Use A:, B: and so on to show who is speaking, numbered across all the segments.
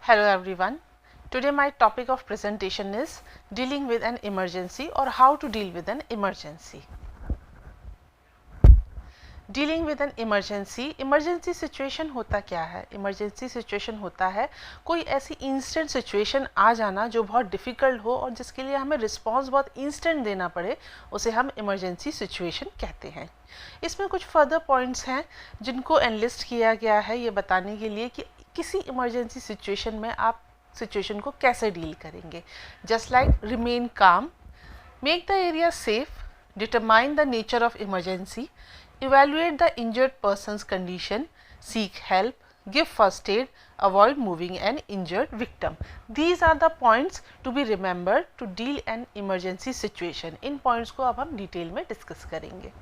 A: Hello everyone. Today my topic of presentation is dealing with an emergency or how to deal with an emergency. Dealing with an emergency situation होता क्या है? Emergency situation होता है कोई ऐसी instant situation आ जाना जो बहुत डिफ़िकल्ट हो और जिसके लिए हमें रिस्पॉन्स बहुत इंस्टेंट देना पड़े, उसे हम इमरजेंसी सिचुएशन कहते हैं। इसमें कुछ फर्दर पॉइंट्स हैं जिनको एनलिस्ट किया गया है ये बताने के लिए कि किसी इमरजेंसी सिचुएशन में आप सिचुएशन को कैसे डील करेंगे। जस्ट लाइक रिमेन काम, make the area safe, determine the nature of emergency, evaluate the injured person's condition, seek help, give first aid, avoid moving an injured victim. These are the points to be remembered to deal an emergency situation. In points को अब हम detail में discuss करेंगे।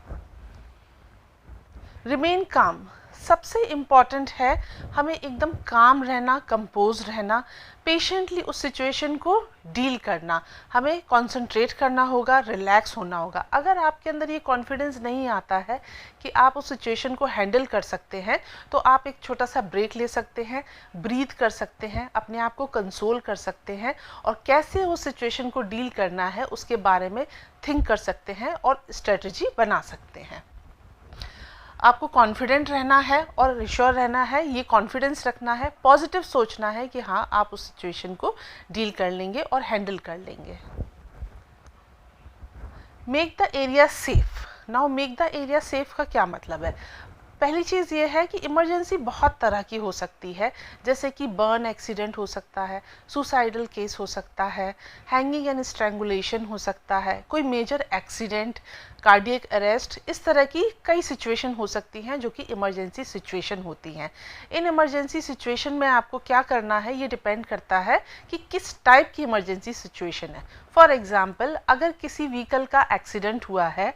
A: Remain calm, सबसे important है हमें एकदम काम रहना, कंपोज रहना, पेशेंटली उस सिचुएशन को डील करना, हमें कंसंट्रेट करना होगा, रिलैक्स होना होगा। अगर आपके अंदर ये कॉन्फिडेंस नहीं आता है कि आप उस सिचुएशन को हैंडल कर सकते हैं, तो आप एक छोटा सा ब्रेक ले सकते हैं, ब्रीथ कर सकते हैं, अपने आप को कंसोल कर सकते हैं और कैसे उस सिचुएशन को डील करना है उसके बारे में थिंक कर सकते हैं और स्ट्रेटजी बना सकते हैं। आपको कॉन्फिडेंट रहना है और रिश्योर रहना है, ये कॉन्फिडेंस रखना है, पॉजिटिव सोचना है कि हाँ आप उस सिचुएशन को डील कर लेंगे और हैंडल कर लेंगे। Make the area safe. Now make the area safe का क्या मतलब है? पहली चीज़ ये है कि इमरजेंसी बहुत तरह की हो सकती है, जैसे कि बर्न एक्सीडेंट हो सकता है, सुसाइडल केस हो सकता है, हैंगिंग एंड स्ट्रैंगुलेशन हो सकता है, कोई मेजर एक्सीडेंट, कार्डियक अरेस्ट, इस तरह की कई सिचुएशन हो सकती हैं जो कि इमरजेंसी सिचुएशन होती हैं। इन इमरजेंसी सिचुएशन में आपको क्या करना है ये डिपेंड करता है कि किस टाइप की इमरजेंसी सिचुएशन है। फॉर एग्जाम्पल, अगर किसी व्हीकल का एक्सीडेंट हुआ है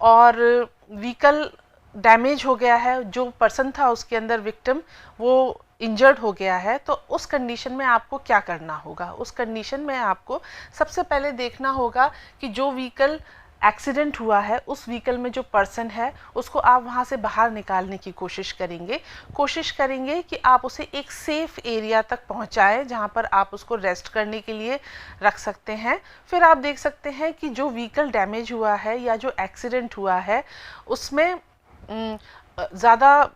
A: और व्हीकल डैमेज हो गया है, जो पर्सन था उसके अंदर विक्टिम वो इंजर्ड हो गया है, तो उस कंडीशन में आपको क्या करना होगा? उस कंडीशन में आपको सबसे पहले देखना होगा कि जो व्हीकल एक्सीडेंट हुआ है उस व्हीकल में जो पर्सन है उसको आप वहाँ से बाहर निकालने की कोशिश करेंगे कि आप उसे एक सेफ एरिया तक पहुँचाएं जहाँ पर आप उसको रेस्ट करने के लिए रख सकते हैं। फिर आप देख सकते हैं कि जो व्हीकल डैमेज हुआ है या जो एक्सीडेंट हुआ है उसमें ज़्यादा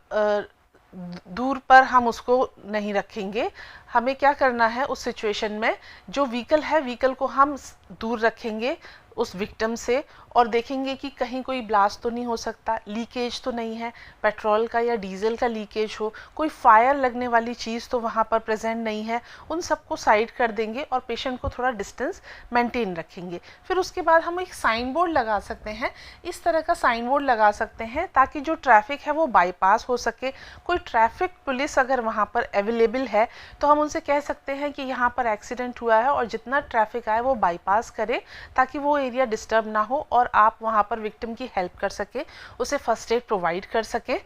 A: दूर पर हम उसको नहीं रखेंगे। हमें क्या करना है उस सिचुएशन में, जो व्हीकल है व्हीकल को हम दूर रखेंगे उस विक्टिम से और देखेंगे कि कहीं कोई ब्लास्ट तो नहीं हो सकता, लीकेज तो नहीं है, पेट्रोल का या डीजल का लीकेज हो, कोई फायर लगने वाली चीज़ तो वहाँ पर प्रेजेंट नहीं है, उन सबको साइड कर देंगे और पेशेंट को थोड़ा डिस्टेंस मेंटेन रखेंगे। फिर उसके बाद हम एक साइन बोर्ड लगा सकते हैं, इस तरह का साइन बोर्ड लगा सकते हैं ताकि जो ट्रैफिक है वो बाईपास हो सके। कोई ट्रैफिक पुलिस अगर वहाँ पर अवेलेबल है तो हम उनसे कह सकते हैं कि यहाँ पर एक्सीडेंट हुआ है और जितना ट्रैफिक आए वो बाईपास करे ताकि वो एरिया डिस्टर्ब ना हो और आप वहाँ पर विक्टिम की हेल्प कर सके, उसे फर्स्ट एड प्रोवाइड कर सके।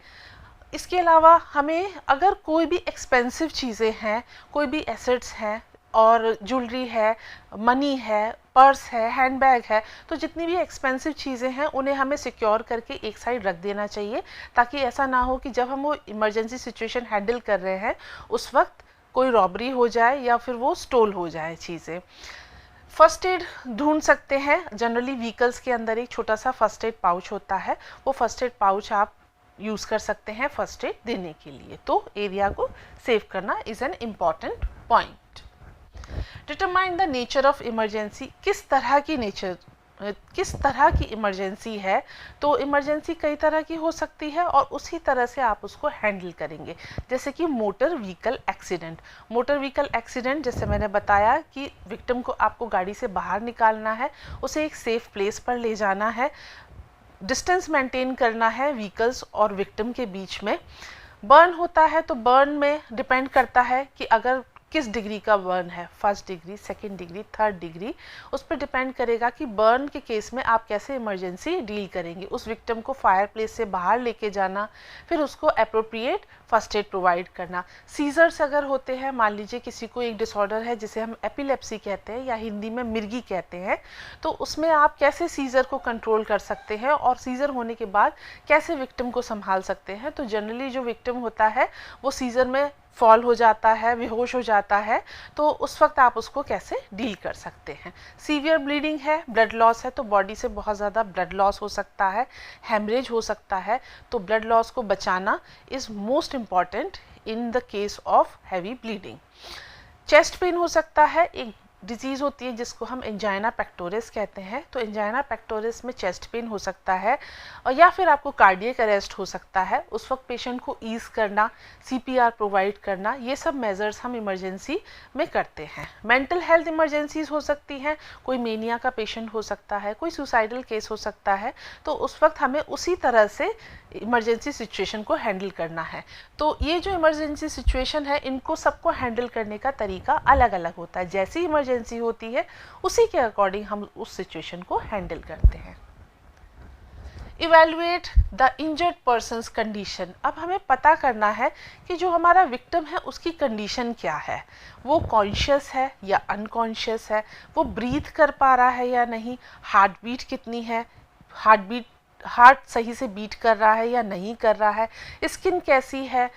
A: इसके अलावा हमें अगर कोई भी एक्सपेंसिव चीज़ें हैं, कोई भी एसेट्स हैं और ज्वेलरी है, मनी है, पर्स है, हैंडबैग है, तो जितनी भी एक्सपेंसिव चीज़ें हैं उन्हें हमें सिक्योर करके एक साइड रख देना चाहिए ताकि ऐसा ना हो कि जब हम वो इमरजेंसी सिचुएशन हैंडल कर रहे हैं उस वक्त कोई रॉबरी हो जाए या फिर वो स्टोल हो जाए चीज़ें। फर्स्ट एड ढूंढ सकते हैं, जनरली व्हीकल्स के अंदर एक छोटा सा फर्स्ट एड पाउच होता है, वो फर्स्ट एड पाउच आप यूज़ कर सकते हैं फर्स्ट एड देने के लिए। तो एरिया को सेव करना is an important point. Determine the nature of emergency, किस तरह की इमरजेंसी है। तो इमरजेंसी कई तरह की हो सकती है और उसी तरह से आप उसको हैंडल करेंगे। जैसे कि मोटर व्हीकल एक्सीडेंट, जैसे मैंने बताया कि विक्टिम को आपको गाड़ी से बाहर निकालना है, उसे एक सेफ प्लेस पर ले जाना है, डिस्टेंस मेंटेन करना है व्हीकल्स और विक्टिम के बीच में। बर्न होता है तो बर्न में डिपेंड करता है कि अगर किस डिग्री का बर्न है, first degree, second degree, third degree, उस पर डिपेंड करेगा कि बर्न के केस में आप कैसे इमरजेंसी डील करेंगे। उस विक्टिम को फायर प्लेस से बाहर लेके जाना, फिर उसको अप्रोप्रिएट फर्स्ट एड प्रोवाइड करना। सीजर्स अगर होते हैं, मान लीजिए किसी को एक डिसऑर्डर है जिसे हम एपिलेप्सी कहते हैं या हिंदी में मिर्गी कहते हैं, तो उसमें आप कैसे सीजर को कंट्रोल कर सकते हैं और सीजर होने के बाद कैसे विक्टिम को संभाल सकते हैं। तो जनरली जो विक्टिम होता है वो सीजर में फॉल हो जाता है, बेहोश हो जाता है, तो उस वक्त आप उसको कैसे डील कर सकते हैं। सीवियर ब्लीडिंग है, ब्लड लॉस है, तो बॉडी से बहुत ज़्यादा ब्लड लॉस हो सकता है, हेमरेज हो सकता है, तो ब्लड लॉस को बचाना is most important in the case of heavy bleeding. Chest pain हो सकता है, एक डिजीज़ होती है जिसको हम एंजाइना पेक्टोरिस कहते हैं, तो एंजाइना पेक्टोरिस में चेस्ट पेन हो सकता है, और या फिर आपको कार्डियक अरेस्ट हो सकता है। उस वक्त पेशेंट को ईज करना, सीपीआर प्रोवाइड करना, ये सब मेजर्स हम इमरजेंसी में करते हैं। मेंटल हेल्थ इमरजेंसीज हो सकती हैं, कोई मेनिया का पेशेंट हो सकता है, कोई सुसाइडल केस हो सकता है, तो उस वक्त हमें उसी तरह से इमरजेंसी सिचुएशन को हैंडल करना है। तो ये जो इमरजेंसी सिचुएशन है, इनको सबको हैंडल करने का तरीका अलग अलग होता है। जैसी इमरजेंसी होती है उसी के अकॉर्डिंग हम उस सिचुएशन को हैंडल करते हैं। Evaluate the injured persons condition. अब हमें पता करना है कि जो हमारा विक्टिम है उसकी कंडीशन क्या है, वो कॉन्शियस है या अनकॉन्शियस है, वो ब्रीथ कर पा रहा है या नहीं, हार्ट बीट कितनी है, हार्ट सही से बीट कर रहा है या नहीं कर रहा है, स्किन कैसी है,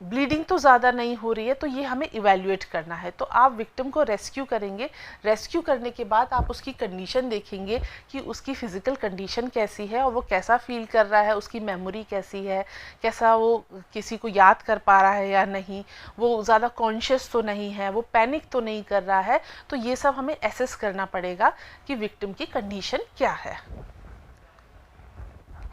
A: ब्लीडिंग तो ज़्यादा नहीं हो रही है, तो ये हमें इवैल्यूएट करना है। तो आप विक्टिम को रेस्क्यू करेंगे, रेस्क्यू करने के बाद आप उसकी कंडीशन देखेंगे कि उसकी फ़िज़िकल कंडीशन कैसी है और वो कैसा फील कर रहा है, उसकी मेमोरी कैसी है, कैसा वो किसी को याद कर पा रहा है या नहीं, वो ज़्यादा कॉन्शियस तो नहीं है, वो पैनिक तो नहीं कर रहा है। तो ये सब हमें एसेस करना पड़ेगा कि विक्टिम की कंडीशन क्या है।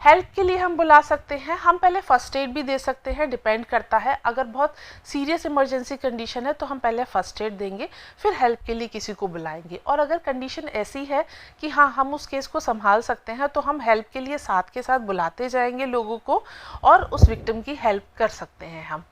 A: हेल्प के लिए हम बुला सकते हैं, हम पहले फर्स्ट एड भी दे सकते हैं, डिपेंड करता है। अगर बहुत सीरियस इमरजेंसी कंडीशन है तो हम पहले फर्स्ट एड देंगे, फिर हेल्प के लिए किसी को बुलाएंगे। और अगर कंडीशन ऐसी है कि हाँ हम उस केस को संभाल सकते हैं, तो हम हेल्प के लिए साथ के साथ बुलाते जाएंगे लोगों को और उस विक्टिम की हेल्प कर सकते हैं हम।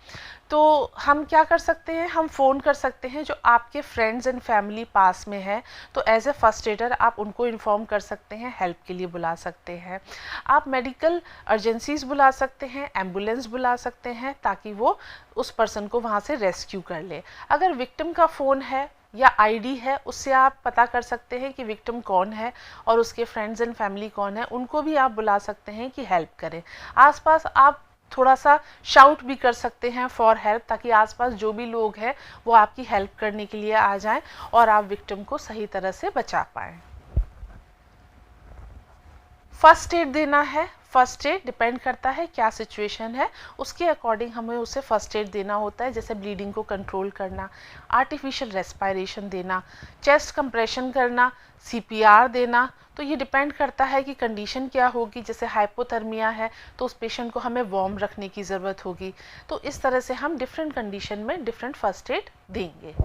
A: तो हम क्या कर सकते हैं, हम फ़ोन कर सकते हैं जो आपके फ्रेंड्स एंड फैमिली पास में है, तो एज ए फर्स्ट एडर आप उनको इन्फॉर्म कर सकते हैं, हेल्प के लिए बुला सकते हैं। आप मेडिकल अर्जेंसीज बुला सकते हैं, एम्बुलेंस बुला सकते हैं, ताकि वो उस पर्सन को वहाँ से रेस्क्यू कर ले। अगर विक्टिम का फ़ोन है या आईडी है, उससे आप पता कर सकते हैं कि विक्टिम कौन है और उसके फ्रेंड्स एंड फैमिली कौन है, उनको भी आप बुला सकते हैं कि हेल्प करें। आसपास आप थोड़ा सा शाउट भी कर सकते हैं फॉर हेल्प, ताकि आसपास जो भी लोग हैं वो आपकी हेल्प करने के लिए आ जाएं और आप विक्टिम को सही तरह से बचा पाएं। फर्स्ट एड देना है, फर्स्ट एड डिपेंड करता है क्या सिचुएशन है, उसके अकॉर्डिंग हमें उसे फर्स्ट एड देना होता है। जैसे ब्लीडिंग को कंट्रोल करना, आर्टिफिशियल रेस्पिरेशन देना, चेस्ट कंप्रेशन करना, सीपीआर देना। तो ये डिपेंड करता है कि कंडीशन क्या होगी। जैसे हाइपोथर्मिया है तो उस पेशेंट को हमें वार्म रखने की ज़रूरत होगी। तो इस तरह से हम डिफरेंट कंडीशन में डिफरेंट फर्स्ट एड देंगे।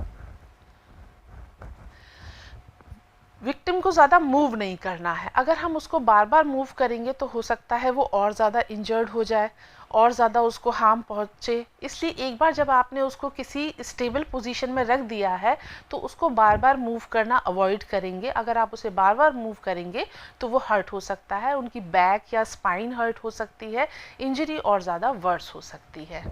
A: विक्टिम को ज़्यादा मूव नहीं करना है। अगर हम उसको बार बार मूव करेंगे तो हो सकता है वो और ज़्यादा इंजर्ड हो जाए, और ज़्यादा उसको हार्म पहुँचे। इसलिए एक बार जब आपने उसको किसी स्टेबल पोजीशन में रख दिया है तो उसको बार बार मूव करना अवॉइड करेंगे। अगर आप उसे बार बार मूव करेंगे तो वो हर्ट हो सकता है, उनकी बैक या स्पाइन हर्ट हो सकती है, इंजरी और ज़्यादा वर्स हो सकती है।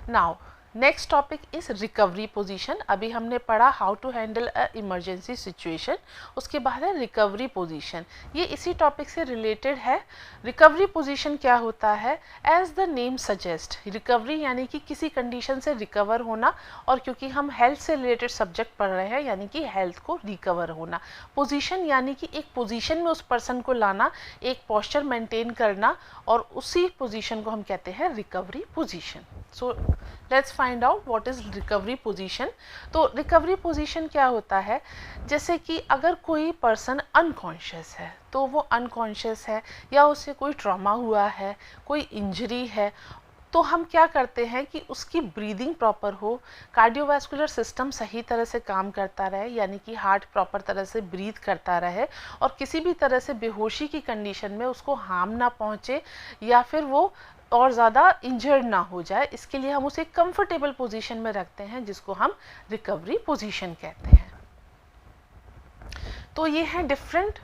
A: Now next topic is recovery position. अभी हमने पढ़ा how to handle a emergency situation, उसके बाद है रिकवरी पोजीशन। ये इसी टॉपिक से रिलेटेड है। रिकवरी पोजीशन क्या होता है, as the name suggest, recovery यानी कि किसी कंडीशन से रिकवर होना, और क्योंकि हम हेल्थ से रिलेटेड सब्जेक्ट पढ़ रहे हैं यानी कि हेल्थ को रिकवर होना। पोजीशन यानी कि एक पोजीशन में उस पर्सन को लाना, एक पोस्चर मेंटेन करना, और उसी पोजीशन को हम कहते हैं recovery position. So let's find out what is recovery position. तो रिकवरी पोजीशन क्या होता है, जैसे कि अगर कोई पर्सन अनकॉन्शियस है तो वो अनकॉन्शियस है या उसे कोई ट्रॉमा हुआ है, कोई इंजरी है, तो हम क्या करते हैं कि उसकी ब्रीदिंग प्रॉपर हो, कार्डियोवैस्कुलर सिस्टम सही तरह से काम करता रहे, यानी कि हार्ट प्रॉपर तरह से ब्रीथ करता रहे, और किसी भी तरह से बेहोशी की कंडीशन में उसको हार्म ना पहुँचे या फिर वो और ज़्यादा इंजर्ड ना हो जाए। इसके लिए हम उसे कंफर्टेबल पोजीशन में रखते हैं, जिसको हम रिकवरी पोजीशन कहते हैं। तो ये है डिफरेंट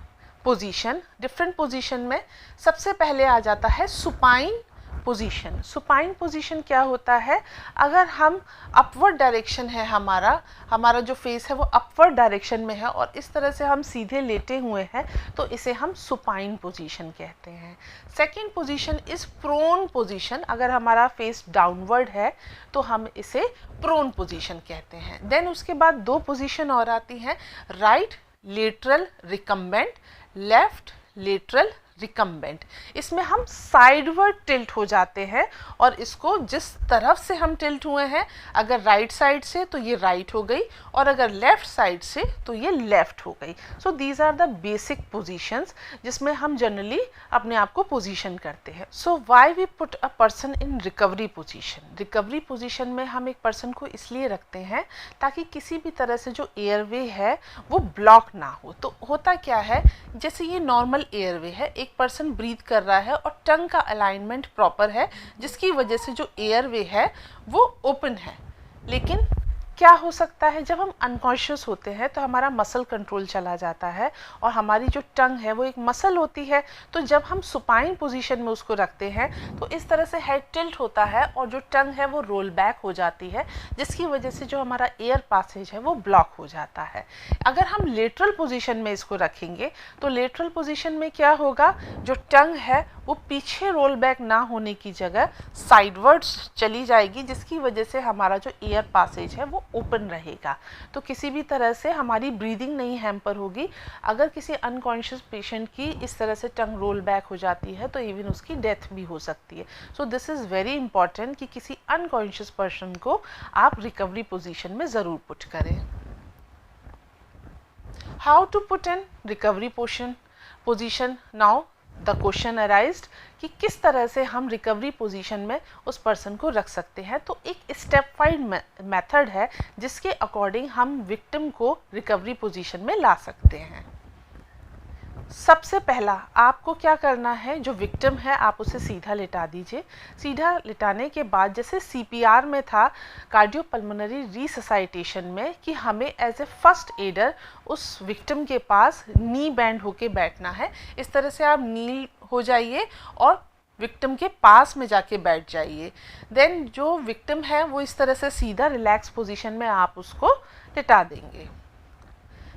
A: पोजीशन। डिफरेंट पोजीशन में सबसे पहले आ जाता है सुपाइन पोजीशन। सुपाइन पोजीशन क्या होता है, अगर हम अपवर्ड डायरेक्शन है हमारा जो फेस है वो अपवर्ड डायरेक्शन में है और इस तरह से हम सीधे लेटे हुए हैं तो इसे हम सुपाइन पोजीशन कहते हैं। Second position is prone position, अगर हमारा फेस डाउनवर्ड है तो हम इसे प्रोन पोजीशन कहते हैं। देन उसके बाद दो पोजीशन और आती हैं, right lateral recumbent, left lateral recumbent. इसमें हम साइडवर्ड टिल्ट हो जाते हैं और इसको जिस तरफ से हम टिल्ट हुए हैं, अगर राइट साइड से तो ये राइट हो गई और अगर लेफ्ट साइड से तो ये लेफ्ट हो गई। So these are the basic positions जिसमें हम जनरली अपने आप को पोजीशन करते हैं। So why we put a person in recovery position. Recovery position में हम एक पर्सन को इसलिए रखते हैं ताकि किसी भी तरह से जो एयरवे है वो ब्लॉक ना हो। तो होता क्या है, जैसे ये नॉर्मल एयरवे है, एक पर्सन ब्रीथ कर रहा है और टंग का अलाइनमेंट प्रॉपर है जिसकी वजह से जो एयरवे है वो ओपन है। लेकिन क्या हो सकता है, जब हम अनकॉन्शियस होते हैं तो हमारा मसल कंट्रोल चला जाता है और हमारी जो टंग है वो एक मसल होती है, तो जब हम सुपाइन पोजीशन में उसको रखते हैं तो इस तरह से हेड टिल्ट होता है और जो टंग है वो रोल बैक हो जाती है जिसकी वजह से जो हमारा एयर पासेज है वो ब्लॉक हो जाता है। अगर हम लेटरल पोजीशन में इसको रखेंगे तो लेटरल पोजीशन में क्या होगा, जो टंग है वो पीछे रोल बैक ना होने की जगह साइडवर्ड्स चली जाएगी जिसकी वजह से हमारा जो एयर पासेज है वो ओपन रहेगा। तो किसी भी तरह से हमारी ब्रीदिंग नहीं हैम्पर होगी। अगर किसी अनकॉन्शियस पेशेंट की इस तरह से टंग रोल बैक हो जाती है तो इवन उसकी डेथ भी हो सकती है। So this is very important कि किसी अनकॉन्शियस पर्सन को आप रिकवरी पोजीशन में ज़रूर पुट करें। How to put in recovery position. Now the question arised कि किस तरह से हम रिकवरी पोजीशन में उस पर्सन को रख सकते हैं। तो एक स्टेप वाइज मेथड है जिसके अकॉर्डिंग हम विक्टिम को रिकवरी पोजीशन में ला सकते हैं। सबसे पहला आपको क्या करना है, जो विक्टिम है आप उसे सीधा लिटा दीजिए। सीधा लिटाने के बाद, जैसे सीपीआर में था कार्डियोपल्मोनरी रिससाइटेशन में, कि हमें एज ए फर्स्ट एडर उस विक्टिम के पास नी बैंड होके बैठना है। इस तरह से आप नी हो जाइए और विक्टिम के पास में जाके बैठ जाइए। देन जो विक्टिम है वो इस तरह से सीधा रिलैक्स पोजीशन में आप उसको लिटा देंगे।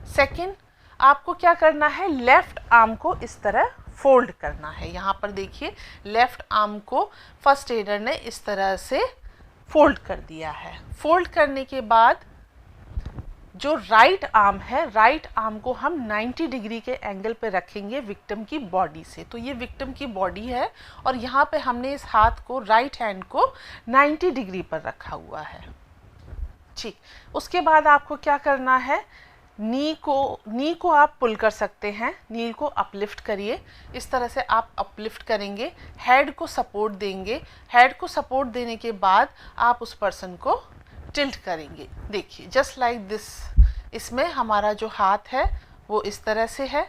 A: सेकंड, आपको क्या करना है, लेफ्ट आर्म को इस तरह फोल्ड करना है। यहाँ पर देखिए लेफ्ट आर्म को फर्स्ट एडर ने इस तरह से फोल्ड कर दिया है। फोल्ड करने के बाद जो राइट आर्म है, राइट आर्म को हम 90 डिग्री के एंगल पे रखेंगे विक्टिम की बॉडी से। तो ये विक्टिम की बॉडी है और यहाँ पे हमने इस हाथ को, राइट हैंड को 90 डिग्री पर रखा हुआ है। ठीक, उसके बाद आपको क्या करना है, नी को आप पुल कर सकते हैं। नी को अपलिफ्ट करिए, इस तरह से आप अपलिफ्ट करेंगे, हेड को सपोर्ट देंगे। हेड को सपोर्ट देने के बाद आप उस पर्सन को टिल्ट करेंगे। देखिए जस्ट लाइक दिस। इसमें हमारा जो हाथ है वो इस तरह से है,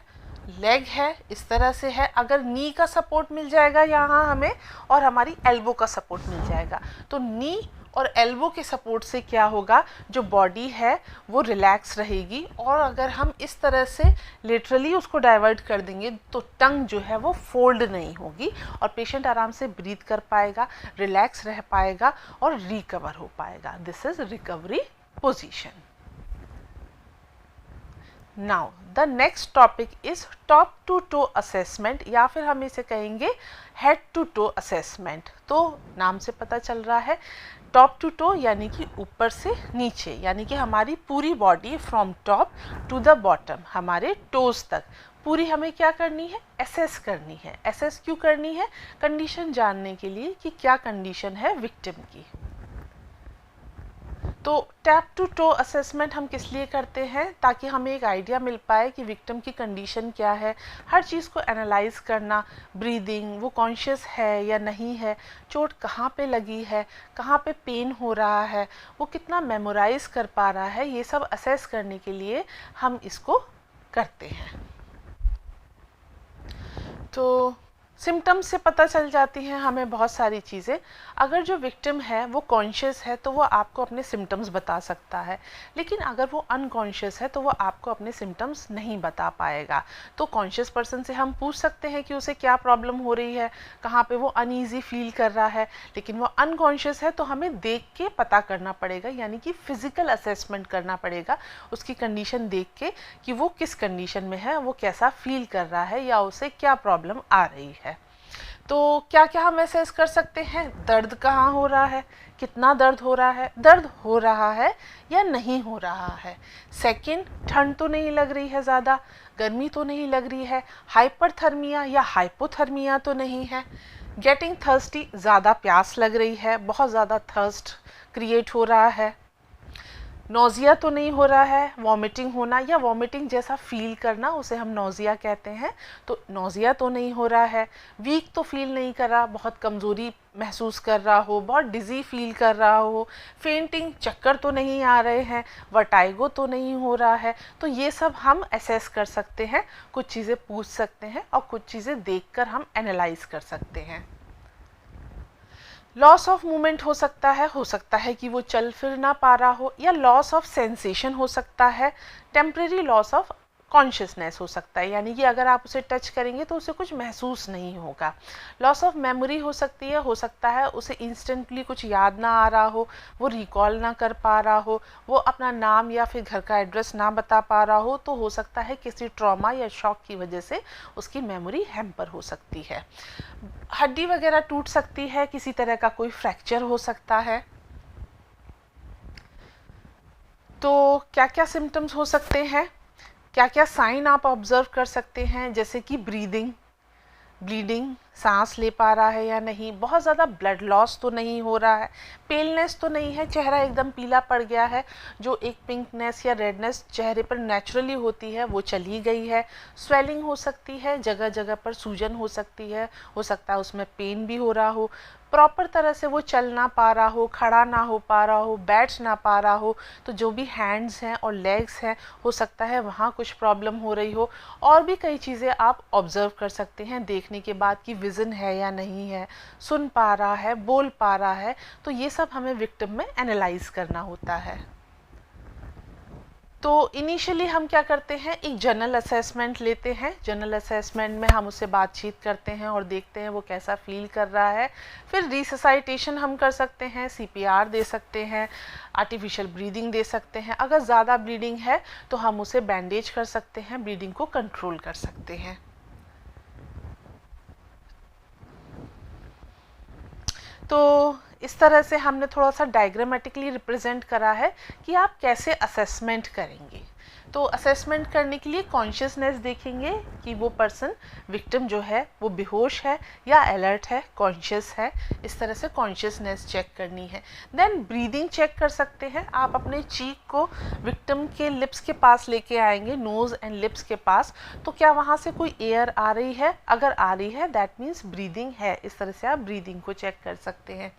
A: लेग है इस तरह से है। अगर नी का सपोर्ट मिल जाएगा यहाँ हमें और हमारी एल्बो का सपोर्ट मिल जाएगा, तो नी और एल्बो के सपोर्ट से क्या होगा, जो बॉडी है वो रिलैक्स रहेगी। और अगर हम इस तरह से लिटरली उसको डाइवर्ट कर देंगे तो टंग जो है वो फोल्ड नहीं होगी और पेशेंट आराम से ब्रीथ कर पाएगा, रिलैक्स रह पाएगा और रिकवर हो पाएगा। This is recovery position. Now the next topic is top to toe assessment, या फिर हम इसे कहेंगे हेड टू टो असेसमेंट। तो नाम से पता चल रहा है टॉप टू टो यानी कि ऊपर से नीचे, यानी कि हमारी पूरी body from top to the bottom, हमारे टोज तक पूरी हमें क्या करनी है, एसेस करनी है। एसेस क्यों करनी है, कंडीशन जानने के लिए कि क्या कंडीशन है विक्टिम की। तो टॉप टू टो असेसमेंट हम किस लिए करते हैं, ताकि हमें एक आइडिया मिल पाए कि विक्टिम की कंडीशन क्या है। हर चीज़ को एनालाइज करना, ब्रीदिंग, वो कॉन्शियस है या नहीं है, चोट कहाँ पे लगी है, कहाँ पे पेन हो रहा है, वो कितना मेमोराइज कर पा रहा है, ये सब असेस करने के लिए हम इसको करते हैं। तो सिम्टम्स से पता चल जाती हैं हमें बहुत सारी चीज़ें। अगर जो विक्टिम है वो कॉन्शियस है तो वो आपको अपने सिम्टम्स बता सकता है, लेकिन अगर वो अनकॉन्शियस है तो वो आपको अपने सिम्टम्स नहीं बता पाएगा। तो कॉन्शियस पर्सन से हम पूछ सकते हैं कि उसे क्या प्रॉब्लम हो रही है, कहाँ पे वो अनईजी फील कर रहा है, लेकिन वो अनकॉन्शियस है तो हमें देख के पता करना पड़ेगा, यानी कि फिजिकल असेसमेंट करना पड़ेगा उसकी कंडीशन देख के कि वो किस कंडीशन में है, वो कैसा फील कर रहा है या उसे क्या प्रॉब्लम आ रही है। तो क्या क्या हम असेस कर सकते हैं? दर्द कहाँ हो रहा है, कितना दर्द हो रहा है, दर्द हो रहा है या नहीं हो रहा है। सेकंड, ठंड तो नहीं लग रही है, ज़्यादा गर्मी तो नहीं लग रही है, हाइपरथर्मिया या हाइपोथर्मिया तो नहीं है। गेटिंग थर्स्टी, ज़्यादा प्यास लग रही है, बहुत ज़्यादा थर्स्ट क्रिएट हो रहा है। नोज़िया तो नहीं हो रहा है, वॉमिटिंग होना या वॉमिटिंग जैसा फील करना उसे हम नोज़िया कहते हैं, तो नोज़िया तो नहीं हो रहा है। वीक तो फील नहीं कर रहा, बहुत कमज़ोरी महसूस कर रहा हो, बहुत डिज़ी फील कर रहा हो। फेंटिंग, चक्कर तो नहीं आ रहे हैं, वर्टाइगो तो नहीं हो रहा है। तो ये सब हम असेस कर सकते हैं, कुछ चीज़ें पूछ सकते हैं और कुछ चीज़ें देखकर हम एनालाइज कर सकते हैं। लॉस ऑफ मूवमेंट हो सकता है कि वो चल फिर ना पा रहा हो, या लॉस ऑफ सेंसेशन हो सकता है, टेम्परेरी लॉस ऑफ कॉन्शियसनेस हो सकता है, यानी कि अगर आप उसे टच करेंगे तो उसे कुछ महसूस नहीं होगा। लॉस ऑफ मेमोरी हो सकता है उसे इंस्टेंटली कुछ याद ना आ रहा हो, वो रिकॉल ना कर पा रहा हो, वो अपना नाम या फिर घर का एड्रेस ना बता पा रहा हो, तो हो सकता है किसी ट्रॉमा या शॉक की वजह से उसकी मेमोरी हैम्पर हो सकती है। हड्डी वगैरह टूट सकती है, किसी तरह का कोई फ्रैक्चर हो सकता है। तो क्या क्या सिम्टम्स हो सकते हैं, क्या क्या साइन आप ऑब्जर्व कर सकते हैं, जैसे कि ब्लीडिंग, सांस ले पा रहा है या नहीं, बहुत ज़्यादा ब्लड लॉस तो नहीं हो रहा है, पेलनेस तो नहीं है, चेहरा एकदम पीला पड़ गया है, जो एक पिंकनेस या रेडनेस चेहरे पर नेचुरली होती है वो चली गई है। स्वेलिंग हो सकती है, जगह जगह पर सूजन हो सकती है, हो सकता है उसमें पेन भी हो रहा हो, प्रॉपर तरह से वो चल ना पा रहा हो, खड़ा ना हो पा रहा हो, बैठ ना पा रहा हो, तो जो भी हैंड्स हैं और लेग्स हैं हो सकता है वहाँ कुछ प्रॉब्लम हो रही हो। और भी कई चीज़ें आप ऑब्जर्व कर सकते हैं देखने के बाद कि विज़न है या नहीं है, सुन पा रहा है, बोल पा रहा है, तो ये सब हमें विक्टिम में एनालाइज करना होता है। तो इनिशियली हम क्या करते हैं, एक जनरल असेसमेंट लेते हैं। जनरल असेसमेंट में हम उससे बातचीत करते हैं और देखते हैं वो कैसा फील कर रहा है। फिर रिससाइटेशन हम कर सकते हैं, सीपीआर दे सकते हैं, आर्टिफिशियल ब्रीदिंग दे सकते हैं। अगर ज़्यादा ब्लीडिंग है तो हम उसे बैंडेज कर सकते हैं, ब्लीडिंग को कंट्रोल कर सकते हैं। तो इस तरह से हमने थोड़ा सा डायग्रामेटिकली रिप्रेजेंट करा है कि आप कैसे असेसमेंट करेंगे। तो असेसमेंट करने के लिए कॉन्शियसनेस देखेंगे कि वो पर्सन विक्टिम जो है वो बेहोश है या अलर्ट है, कॉन्शियस है, इस तरह से कॉन्शियसनेस चेक करनी है। देन ब्रीदिंग चेक कर सकते हैं, आप अपने चीक को विक्टिम के लिप्स के पास लेके आएंगे, नोज़ एंड लिप्स के पास, तो क्या वहाँ से कोई एयर आ रही है, अगर आ रही है दैट मीन्स ब्रीदिंग है। इस तरह से आप ब्रीदिंग को चेक कर सकते हैं।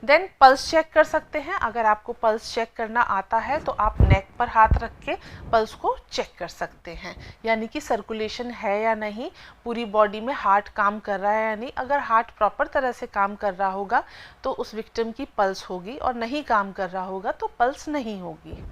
A: देन पल्स चेक कर सकते हैं, अगर आपको पल्स चेक करना आता है तो आप नेक पर हाथ रख के पल्स को चेक कर सकते हैं, यानी कि सर्कुलेशन है या नहीं, पूरी बॉडी में हार्ट काम कर रहा है या नहीं। अगर हार्ट प्रॉपर तरह से काम कर रहा होगा तो उस विक्टिम की पल्स होगी, और नहीं काम कर रहा होगा तो पल्स नहीं होगी।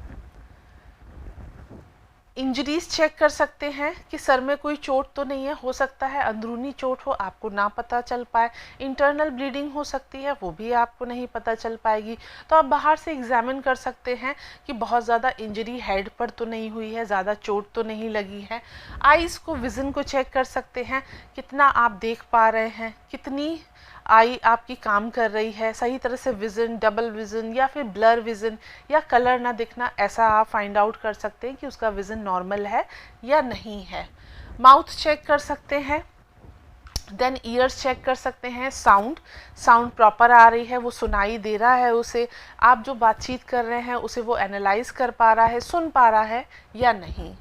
A: इंजरीज चेक कर सकते हैं कि सर में कोई चोट तो नहीं है, हो सकता है अंदरूनी चोट हो, आपको ना पता चल पाए। इंटरनल ब्लीडिंग हो सकती है, वो भी आपको नहीं पता चल पाएगी। तो आप बाहर से एग्जामिन कर सकते हैं कि बहुत ज़्यादा इंजरी हेड पर तो नहीं हुई है, ज़्यादा चोट तो नहीं लगी है। आईज़ को, विज़न को चेक कर सकते हैं, कितना आप देख पा रहे हैं, कितनी आई आपकी काम कर रही है, सही तरह से विज़न, डबल विज़न या फिर ब्लर विज़न या कलर ना दिखना, ऐसा आप फाइंड आउट कर सकते हैं कि उसका विज़न नॉर्मल है या नहीं है। माउथ चेक कर सकते हैं। देन ईयर्स चेक कर सकते हैं, साउंड प्रॉपर आ रही है, वो सुनाई दे रहा है उसे, आप जो बातचीत कर रहे हैं उसे वो एनालाइज कर पा रहा है, सुन पा रहा है या नहीं।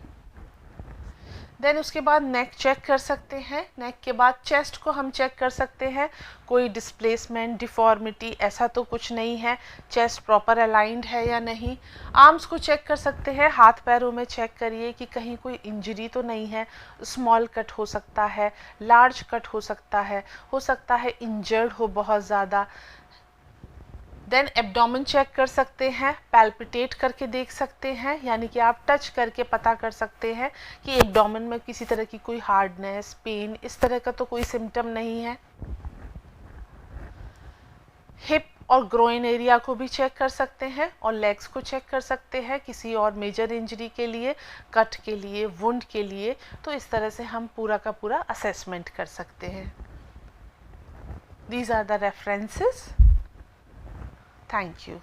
A: देन उसके बाद नेक चेक कर सकते हैं। नेक के बाद चेस्ट को हम चेक कर सकते हैं, कोई डिस्प्लेसमेंट, डिफॉर्मिटी ऐसा तो कुछ नहीं है, चेस्ट प्रॉपर अलाइंड है या नहीं। आर्म्स को चेक कर सकते हैं, हाथ पैरों में चेक करिए कि कहीं कोई इंजरी तो नहीं है, स्मॉल कट हो सकता है, लार्ज कट हो सकता है इंजर्ड हो बहुत ज़्यादा। देन एब्डोमेन चेक कर सकते हैं, पैल्पिटेट करके देख सकते हैं, यानी कि आप टच करके पता कर सकते हैं कि एब्डोमेन में किसी तरह की कोई हार्डनेस, पेन इस तरह का तो कोई सिम्टम नहीं है। हिप और ग्रोइन एरिया को भी चेक कर सकते हैं और लेग्स को चेक कर सकते हैं किसी और मेजर इंजरी के लिए, कट के लिए, वुंड के लिए। तो इस तरह से हम पूरा का पूरा असेसमेंट कर सकते हैं। These are the references. Thank you.